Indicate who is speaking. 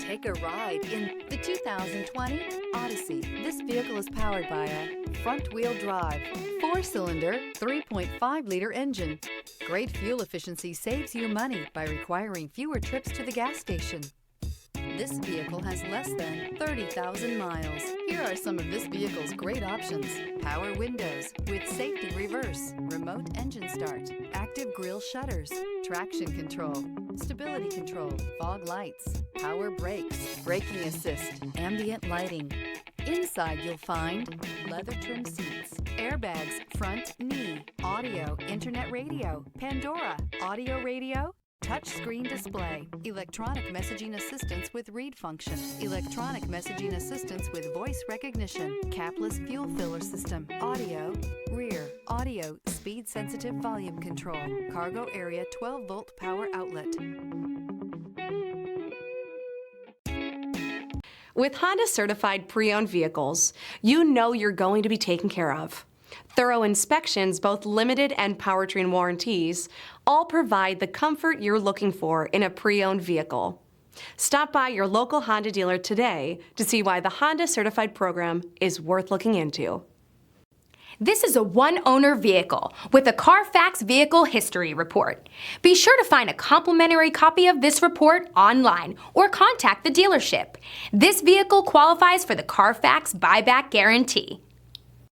Speaker 1: Take a ride in the 2020 Odyssey. This vehicle is powered by a front-wheel drive, 4-cylinder, 3.5-liter engine. Great fuel efficiency saves you money by requiring fewer trips to the gas station. This vehicle has less than 30,000 miles. Here are some of this vehicle's great options: power windows with safety reverse, remote engine start, active grille shutters, traction control, stability control, fog lights, power brakes, braking assist, ambient lighting. Inside you'll find leather trim seats, airbags, front knee, audio, internet radio, Pandora, audio radio, touchscreen display, electronic messaging assistance with read function, electronic messaging assistance with voice recognition, capless fuel filler system, audio, rear, audio, speed-sensitive volume control, cargo area 12-volt power outlet.
Speaker 2: With Honda Certified Pre-Owned Vehicles, you know you're going to be taken care of. Thorough inspections, both limited and powertrain warranties, all provide the comfort you're looking for in a pre-owned vehicle. Stop by your local Honda dealer today to see why the Honda Certified program is worth looking into.
Speaker 3: This is a one-owner vehicle with a CARFAX Vehicle History Report. Be sure to find a complimentary copy of this report online or contact the dealership. This vehicle qualifies for the CARFAX Buyback Guarantee.